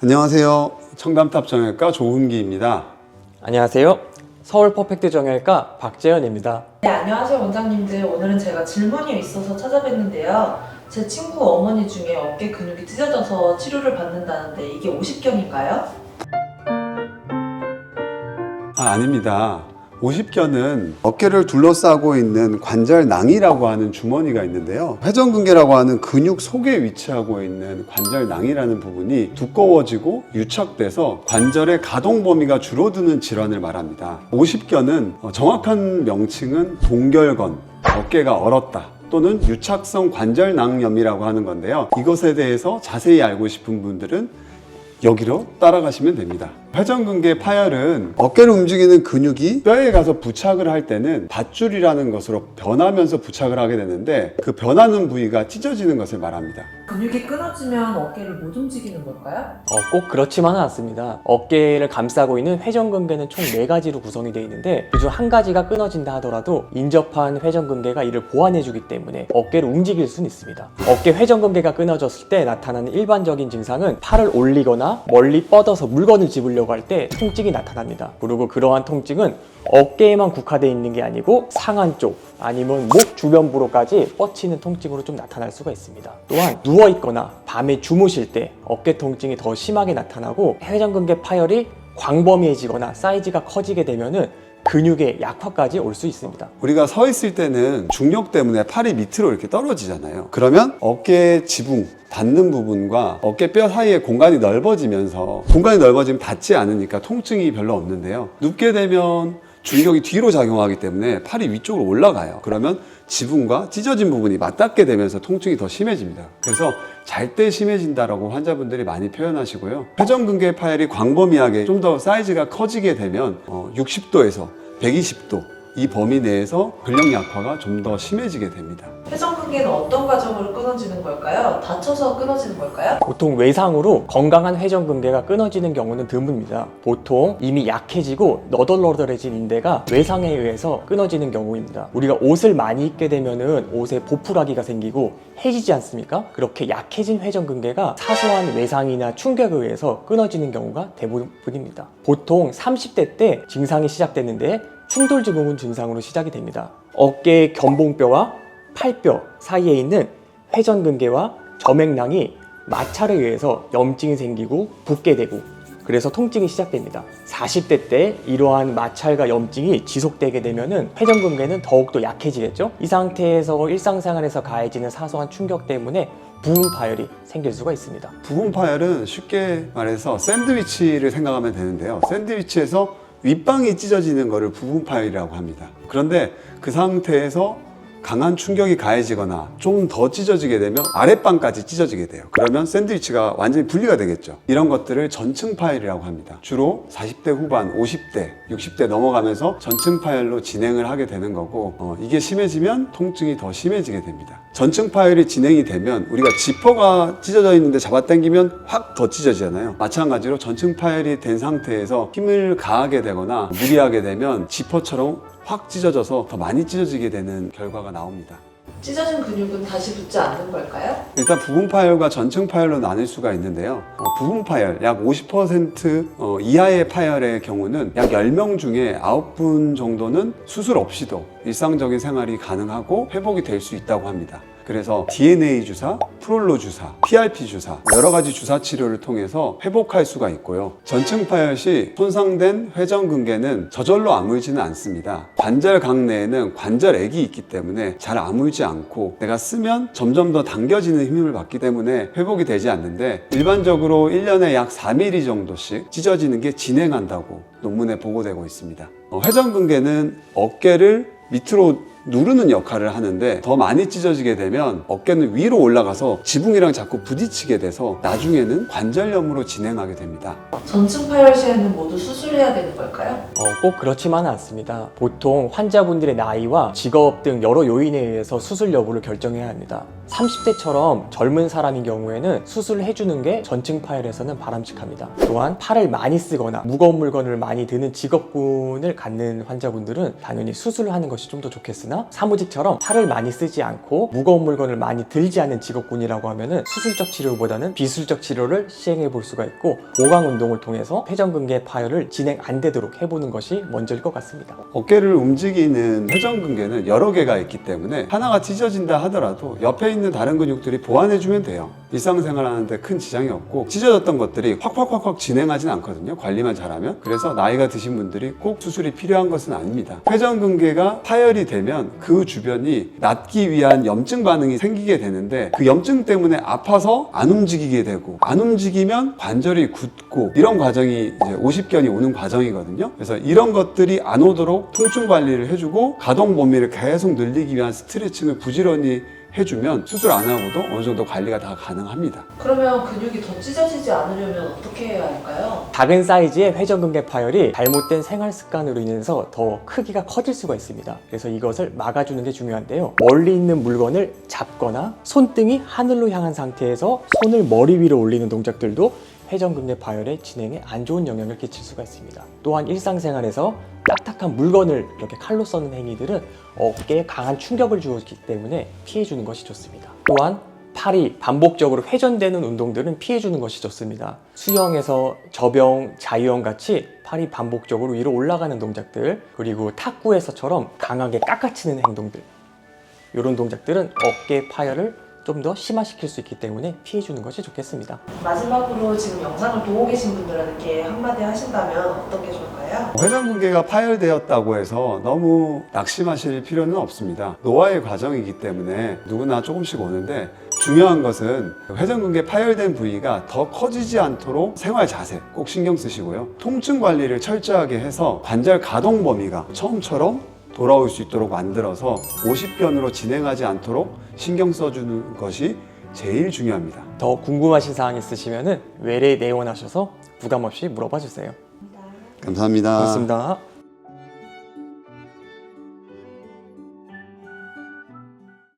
안녕하세요. 청담탑 정형외과 조훈기입니다. 안녕하세요. 서울 퍼펙트 정형외과 박재현입니다. 네, 안녕하세요 원장님들. 오늘은 제가 질문이 있어서 찾아뵀는데요. 제 친구 어머니 중에 어깨 근육이 찢어져서 치료를 받는다는데 이게 50견인가요? 아닙니다. 오십견은 어깨를 둘러싸고 있는 관절낭이라고 하는 주머니가 있는데요. 회전근개라고 하는 근육 속에 위치하고 있는 관절낭이라는 부분이 두꺼워지고 유착돼서 관절의 가동 범위가 줄어드는 질환을 말합니다. 오십견은 정확한 명칭은 동결건, 어깨가 얼었다 또는 유착성 관절낭염이라고 하는 건데요. 이것에 대해서 자세히 알고 싶은 분들은 여기로 따라가시면 됩니다. 회전근개 파열은 어깨를 움직이는 근육이 뼈에 가서 부착을 할 때는 밧줄이라는 것으로 변하면서 부착을 하게 되는데 그 변하는 부위가 찢어지는 것을 말합니다. 근육이 끊어지면 어깨를 못 움직이는 걸까요? 꼭 그렇지만은 않습니다. 어깨를 감싸고 있는 회전근개는 총 4가지로 구성이 되어 있는데 그중 한 가지가 끊어진다 하더라도 인접한 회전근개가 이를 보완해주기 때문에 어깨를 움직일 수는 있습니다. 어깨 회전근개가 끊어졌을 때 나타나는 일반적인 증상은 팔을 올리거나 멀리 뻗어서 물건을 집으려고 할 때 통증이 나타납니다. 그리고 그러한 통증은 어깨에만 국화되어 있는 게 아니고 상한 쪽 아니면 목 주변부로까지 뻗치는 통증으로 좀 나타날 수가 있습니다. 또한 누워있거나 밤에 주무실 때 어깨 통증이 더 심하게 나타나고 회전근개 파열이 광범위해지거나 사이즈가 커지게 되면은 근육의 약화까지 올 수 있습니다. 우리가 서 있을 때는 중력 때문에 팔이 밑으로 이렇게 떨어지잖아요. 그러면 어깨 지붕, 닿는 부분과 어깨 뼈 사이에 공간이 넓어지면서 공간이 넓어지면 닿지 않으니까 통증이 별로 없는데요. 눕게 되면 중력이 뒤로 작용하기 때문에 팔이 위쪽으로 올라가요. 그러면 지붕과 찢어진 부분이 맞닿게 되면서 통증이 더 심해집니다. 그래서 잘 때 심해진다라고 환자분들이 많이 표현하시고요. 회전근개 파열이 광범위하게 좀 더 사이즈가 커지게 되면 60도에서 120도 이 범위 내에서 근력 약화가 좀 더 심해지게 됩니다. 회전근개는 어떤 과정으로 끊어지는 걸까요? 다쳐서 끊어지는 걸까요? 보통 외상으로 건강한 회전근개가 끊어지는 경우는 드뭅니다. 보통 이미 약해지고 너덜너덜해진 인대가 외상에 의해서 끊어지는 경우입니다. 우리가 옷을 많이 입게 되면은 옷에 보풀하기가 생기고 해지지 않습니까? 그렇게 약해진 회전근개가 사소한 외상이나 충격에 의해서 끊어지는 경우가 대부분입니다. 보통 30대 때 증상이 시작되는데 충돌증후군 증상으로 시작이 됩니다. 어깨 견봉뼈와 팔뼈 사이에 있는 회전근개와 점액낭이 마찰에 의해서 염증이 생기고 붓게 되고 그래서 통증이 시작됩니다. 40대 때 이러한 마찰과 염증이 지속되게 되면은 회전근개는 더욱더 약해지겠죠? 이 상태에서 일상생활에서 가해지는 사소한 충격 때문에 부분 파열이 생길 수가 있습니다. 부분 파열은 쉽게 말해서 샌드위치를 생각하면 되는데요. 샌드위치에서 윗방이 찢어지는 것을 부분 파열이라고 합니다. 그런데 그 상태에서 강한 충격이 가해지거나 좀 더 찢어지게 되면 아랫방까지 찢어지게 돼요. 그러면 샌드위치가 완전히 분리가 되겠죠. 이런 것들을 전층 파열이라고 합니다. 주로 40대 후반, 50대, 60대 넘어가면서 전층 파열로 진행을 하게 되는 거고 이게 심해지면 통증이 더 심해지게 됩니다. 전층 파열이 진행이 되면 우리가 지퍼가 찢어져 있는데 잡아당기면 확 더 찢어지잖아요. 마찬가지로 전층 파열이 된 상태에서 힘을 가하게 되거나 무리하게 되면 지퍼처럼 확 찢어져서 더 많이 찢어지게 되는 결과가 나옵니다. 찢어진 근육은 다시 붙지 않는 걸까요? 일단 부분 파열과 전층 파열로 나눌 수가 있는데요. 부분 파열, 약 50% 이하의 파열의 경우는 약 10명 중에 9분 정도는 수술 없이도 일상적인 생활이 가능하고 회복이 될 수 있다고 합니다. 그래서 DNA 주사, 프롤로 주사, PRP 주사 여러 가지 주사 치료를 통해서 회복할 수가 있고요. 전층 파열 시 손상된 회전근개는 저절로 아물지는 않습니다. 관절각 내에는 관절액이 있기 때문에 잘 아물지 않고 내가 쓰면 점점 더 당겨지는 힘을 받기 때문에 회복이 되지 않는데 일반적으로 1년에 약 4mm 정도씩 찢어지는 게 진행한다고 논문에 보고되고 있습니다. 회전근개는 어깨를 밑으로 누르는 역할을 하는데 더 많이 찢어지게 되면 어깨는 위로 올라가서 지붕이랑 자꾸 부딪히게 돼서 나중에는 관절염으로 진행하게 됩니다. 전층 파열 시에는 모두 수술해야 되는 걸까요? 꼭 그렇지만은 않습니다. 보통 환자분들의 나이와 직업 등 여러 요인에 의해서 수술 여부를 결정해야 합니다. 30대처럼 젊은 사람인 경우에는 수술을 해주는 게 전층 파열에서는 바람직합니다. 또한 팔을 많이 쓰거나 무거운 물건을 많이 드는 직업군을 갖는 환자분들은 당연히 수술을 하는 것이 좀 더 좋겠으나 사무직처럼 팔을 많이 쓰지 않고 무거운 물건을 많이 들지 않는 직업군이라고 하면은 수술적 치료보다는 비수술적 치료를 시행해 볼 수가 있고 보강 운동을 통해서 회전근개 파열을 진행 안 되도록 해보는 것이 먼저일 것 같습니다. 어깨를 움직이는 회전근개는 여러 개가 있기 때문에 하나가 찢어진다 하더라도 옆에 있는 다른 근육들이 보완해주면 돼요. 일상생활 하는데 큰 지장이 없고 찢어졌던 것들이 확 진행하진 않거든요. 관리만 잘하면. 그래서 나이가 드신 분들이 꼭 수술이 필요한 것은 아닙니다. 회전근개가 파열이 되면 그 주변이 낫기 위한 염증 반응이 생기게 되는데 그 염증 때문에 아파서 안 움직이게 되고 안 움직이면 관절이 굳고 이런 과정이 이제 50견이 오는 과정이거든요. 그래서 이런 것들이 안 오도록 통증 관리를 해주고 가동 범위를 계속 늘리기 위한 스트레칭을 부지런히 해주면 수술 안 하고도 어느 정도 관리가 다 가능합니다. 그러면 근육이 더 찢어지지 않으려면 어떻게 해야 할까요? 작은 사이즈의 회전근개 파열이 잘못된 생활 습관으로 인해서 더 크기가 커질 수가 있습니다. 그래서 이것을 막아주는 게 중요한데요. 멀리 있는 물건을 잡거나 손등이 하늘로 향한 상태에서 손을 머리 위로 올리는 동작들도 회전근개 파열의 진행에 안 좋은 영향을 끼칠 수가 있습니다. 또한 일상생활에서 딱딱한 물건을 이렇게 칼로 써는 행위들은 어깨에 강한 충격을 주었기 때문에 피해주는 것이 좋습니다. 또한 팔이 반복적으로 회전되는 운동들은 피해주는 것이 좋습니다. 수영에서 접영, 자유형 같이 팔이 반복적으로 위로 올라가는 동작들, 그리고 탁구에서처럼 강하게 깎아치는 행동들, 이런 동작들은 어깨 파열을 좀 더 심화시킬 수 있기 때문에 피해주는 것이 좋겠습니다. 마지막으로 지금 영상을 보고 계신 분들에게 한마디 하신다면 어떤 게 좋을까요? 회전근개가 파열되었다고 해서 너무 낙심하실 필요는 없습니다. 노화의 과정이기 때문에 누구나 조금씩 오는데 중요한 것은 회전근개 파열된 부위가 더 커지지 않도록 생활 자세 꼭 신경 쓰시고요. 통증 관리를 철저하게 해서 관절 가동 범위가 처음처럼 돌아올 수 있도록 만들어서 50견으로 진행하지 않도록 신경 써주는 것이 제일 중요합니다. 더 궁금하신 사항 있으시면 외래 내원하셔서 부감 없이 물어봐 주세요. 감사합니다. 고맙습니다.